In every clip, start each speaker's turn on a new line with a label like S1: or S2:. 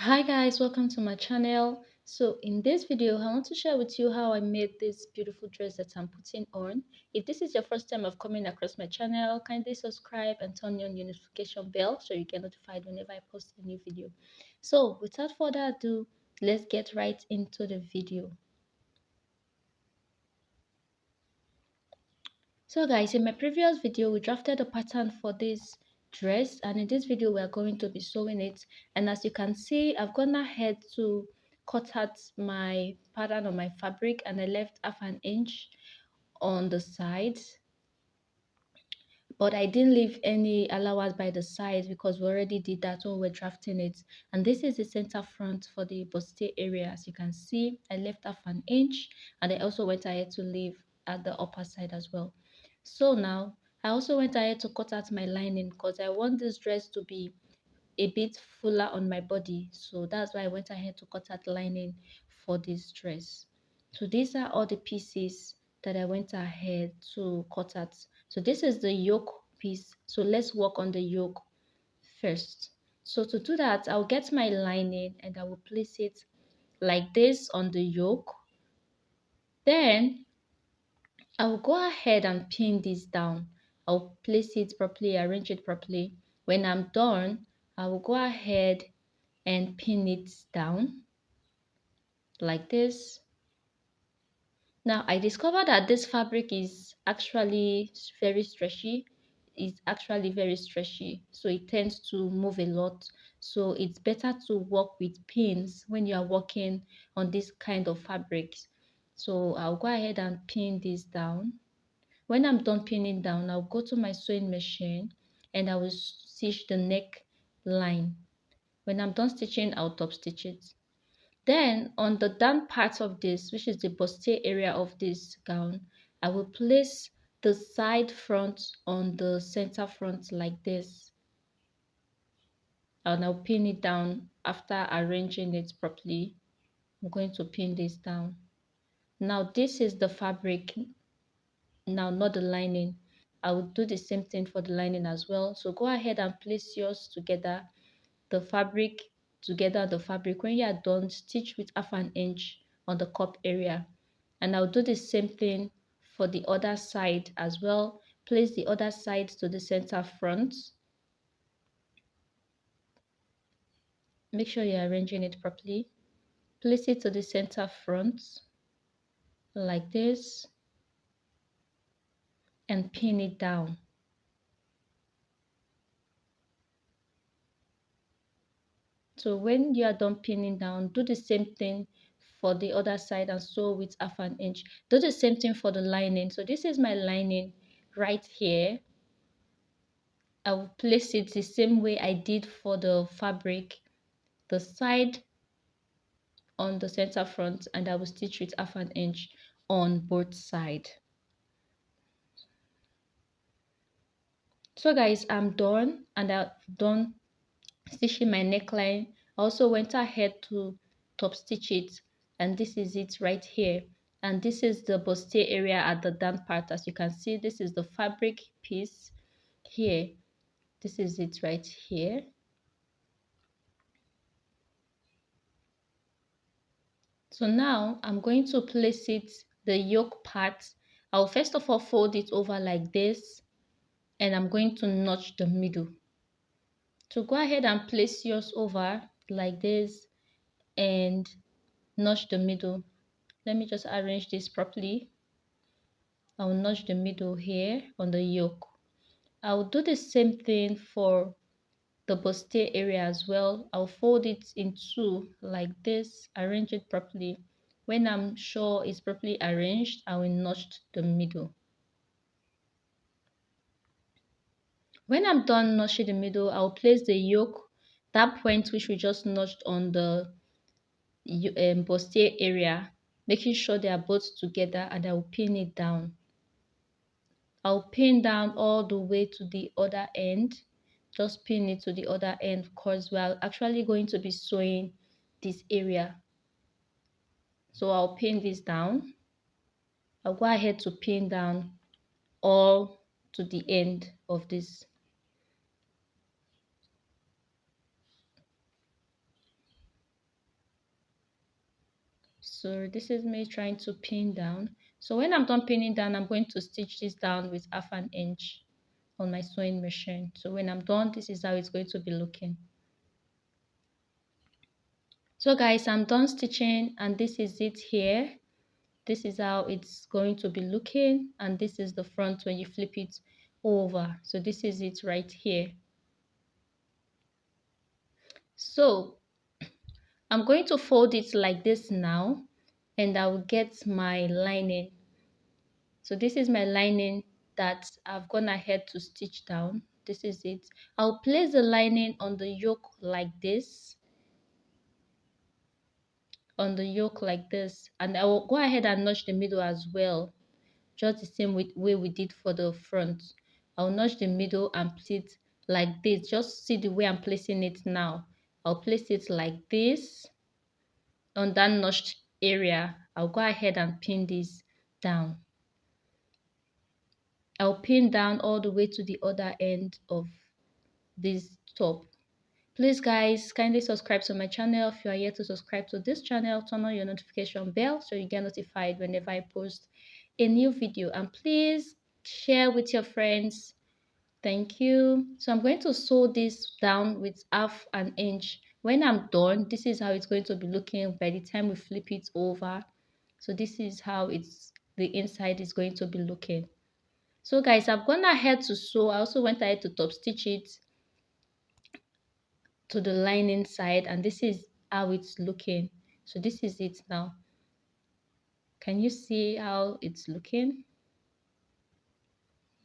S1: Hi guys, welcome to my channel. So in this video I want to share with you how I made this beautiful dress that I'm putting on. If this is your first time of coming across my channel, kindly subscribe and turn on your notification bell so you get notified whenever I post a new video. So without further ado, let's get right into the video. So guys, in my previous video we drafted a pattern for this dress, and in this video we are going to be sewing it. And as you can see, I've gone ahead to cut out my pattern on my fabric, and I left half an inch on the sides, but I didn't leave any allowance by the sides because we already did that when we we're drafting it. And this is the center front for the bustier area. As you can see, I left half an inch, and I also went ahead to leave at the upper side as well. So now I also went ahead to cut out my lining because I want this dress to be a bit fuller on my body. So that's why I went ahead to cut out lining for this dress. So these are all the pieces that I went ahead to cut out. So this is the yoke piece. So let's work on the yoke first. So to do that, I'll get my lining and I will place it like this on the yoke. Then I'll go ahead and pin this down. I'll place it properly, arrange it properly. When I'm done, I will go ahead and pin it down like this. Now I discovered that this fabric is actually very stretchy. It's actually very stretchy, so it tends to move a lot. So it's better to work with pins when you are working on this kind of fabrics. So I'll go ahead and pin this down. When I'm done pinning down, I'll go to my sewing machine and I will stitch the neck line. When I'm done stitching, I'll top stitch it. Then on the down part of this, which is the bustier area of this gown, I will place the side front on the center front like this. And I'll pin it down after arranging it properly. I'm going to pin this down. Now this is the fabric. Now not the lining. I will do the same thing for the lining as well. So go ahead and place yours together, the fabric the fabric. When you are done, stitch with half an inch on the cup area, and I'll do the same thing for the other side as well. Place the other side to the center front. Make sure you're arranging it properly. Place it to the center front like this and pin it down. So when you are done pinning down, do the same thing for the other side and sew with half an inch. Do the same thing for the lining. So this is my lining right here. I will place it the same way I did for the fabric, the side on the center front, and I will stitch with half an inch on both sides. So guys, I'm done, and I've done stitching my neckline. I also went ahead to top stitch it, and this is it right here. And this is the bustier area at the down part. As you can see, this is the fabric piece here. This is it right here. So now I'm going to place it, the yoke part. I'll first of all fold it over like this, and I'm going to notch the middle. So go ahead and place yours over like this and notch the middle. Let me just arrange this properly. I'll notch the middle here on the yoke. I'll do the same thing for the bustier area as well. I'll fold it in two like this, arrange it properly. When I'm sure it's properly arranged, I will notch the middle. When I'm done notching the middle, I'll place the yoke, that point which we just notched on the bustier area, making sure they are both together, and I will pin it down. I'll pin down all the way to the other end. Just pin it to the other end because we're actually going to be sewing this area. So I'll pin this down. I'll go ahead to pin down all to the end of this. So this is me trying to pin down. So when I'm done pinning down, I'm going to stitch this down with half an inch on my sewing machine. So when I'm done, this is how it's going to be looking. So guys, I'm done stitching and this is it here. This is how it's going to be looking, and this is the front when you flip it over. So this is it right here. So I'm going to fold it like this now, and I will get my lining. So this is my lining that I've gone ahead to stitch down. This is it. I'll place the lining on the yoke like this, and I will go ahead and notch the middle as well, just the same way we did for the front. I'll notch the middle and place it like this. Just see the way I'm placing it now. I'll place it like this on that notched area. I'll go ahead and pin this down. I'll pin down all the way to the other end of this top. Please guys, kindly subscribe to my channel. If you are yet to subscribe to this channel, turn on your notification bell so you get notified whenever I post a new video, and please share with your friends. Thank you. So I'm going to sew this down with half an inch. When I'm done, this is how it's going to be looking by the time we flip it over. So this is how the inside is going to be looking. So guys, I've gone ahead to sew. I also went ahead to top stitch it to the lining side, and this is how it's looking. So this is it now. Can you see how it's looking?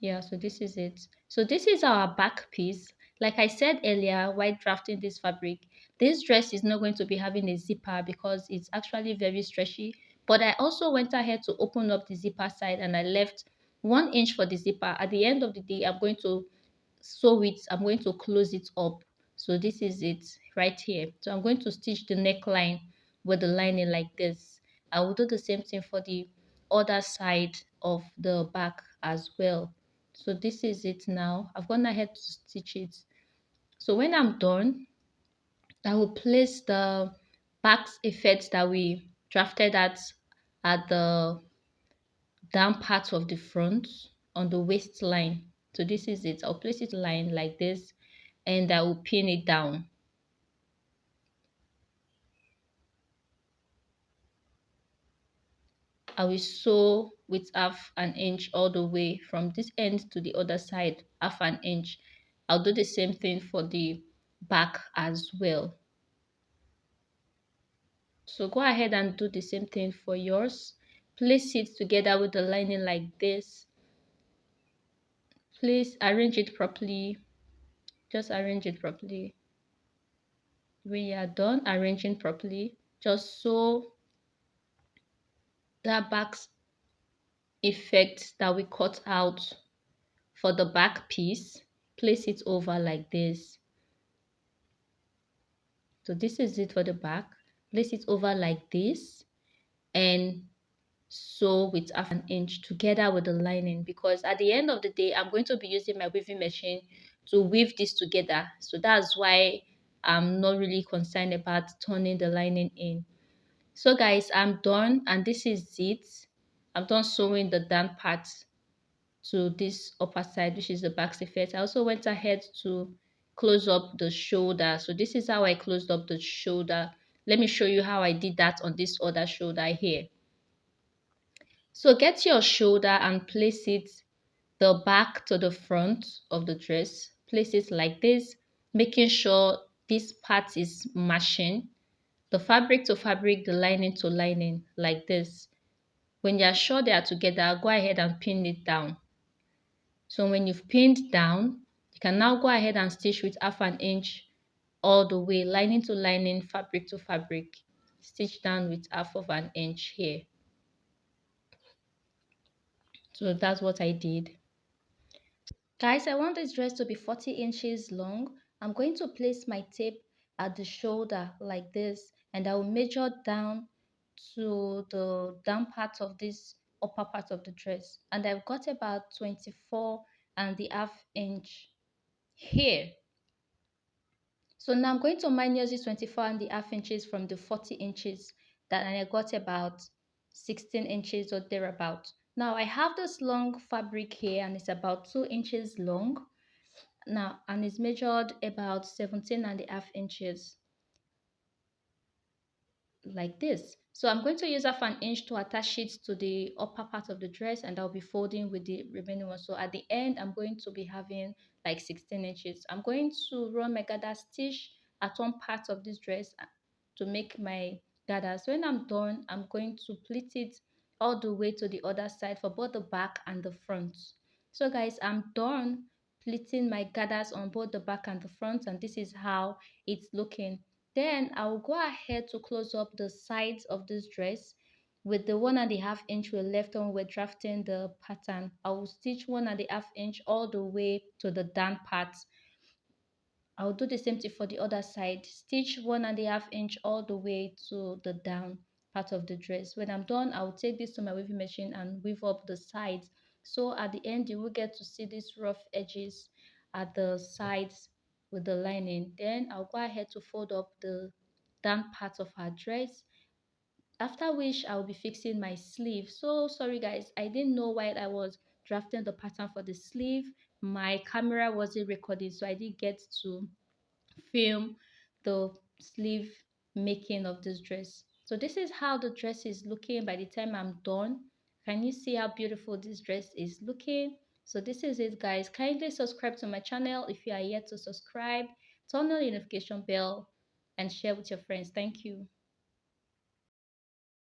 S1: Yeah, so this is it. So this is our back piece. Like I said earlier, while drafting this fabric, this dress is not going to be having a zipper because it's actually very stretchy. But I also went ahead to open up the zipper side, and I left 1 inch for the zipper. At the end of the day, I'm going to sew it. I'm going to close it up. So this is it right here. So I'm going to stitch the neckline with the lining like this. I will do the same thing for the other side of the back as well. So this is it now. I've gone ahead to stitch it. So when I'm done, I will place the back effect that we drafted at the down part of the front on the waistline. So this is it. I'll place it line like this, and I will pin it down. I will sew with half an inch all the way from this end to the other side, half an inch. I'll do the same thing for the back as well. So go ahead and do the same thing for yours. Place it together with the lining like this. Please arrange it properly. Just arrange it properly. When you are done arranging properly, just sew that back effect that we cut out for the back piece. Place it over like this. So this is it for the back. Place it over like this and sew with half an inch together with the lining, because at the end of the day I'm going to be using my weaving machine to weave this together. So that's why I'm not really concerned about turning the lining in. So guys, I'm done, and this is it. I'm done sewing the down part to this upper side, which is the back effect. I also went ahead to close up the shoulder. So this is how I closed up the shoulder. Let me show you how I did that on this other shoulder here. So get your shoulder and place it the back to the front of the dress. Place it like this, making sure this part is matching. The fabric to fabric, the lining to lining, like this. When you are sure they are together, go ahead and pin it down. So when you've pinned down, you can now go ahead and stitch with half an inch all the way, lining to lining, fabric to fabric. Stitch down with half of an inch here. So that's what I did. Guys, I want this dress to be 40 inches long. I'm going to place my tape at the shoulder like this, and I will measure down to the down part of this upper part of the dress, and I've got about 24.5 inch here. So now I'm going to minus this 24.5 inches from the 40 inches that I got about 16 inches or thereabout. Now I have this long fabric here and it's about 2 inches long now and it's measured about 17 and a half inches like this. So I'm going to use half an inch to attach it to the upper part of the dress and I'll be folding with the remaining one. So at the end, I'm going to be having like 16 inches. I'm going to run my gather stitch at one part of this dress to make my gather. So when I'm done, I'm going to pleat it all the way to the other side for both the back and the front. So guys, I'm done pleating my gathers on both the back and the front and this is how it's looking. Then I will go ahead to close up the sides of this dress with the 1.5 inch we left on we're drafting the pattern. I will stitch 1.5 inch all the way to the down part. I'll do the same thing for the other side. Stitch 1.5 inch all the way to the down part of the dress. When I'm done, I'll take this to my weaving machine and weave up the sides. So at the end, you will get to see these rough edges at the sides with the lining. Then I'll go ahead to fold up the down part of her dress. After which I'll be fixing my sleeve. So sorry guys, I didn't know while I was drafting the pattern for the sleeve, my camera wasn't recording, so I didn't get to film the sleeve making of this dress. So this is how the dress is looking by the time I'm done. Can you see how beautiful this dress is looking? So this is it guys. Kindly subscribe to my channel if you are yet to subscribe. Turn on the notification bell and share with your friends. Thank you.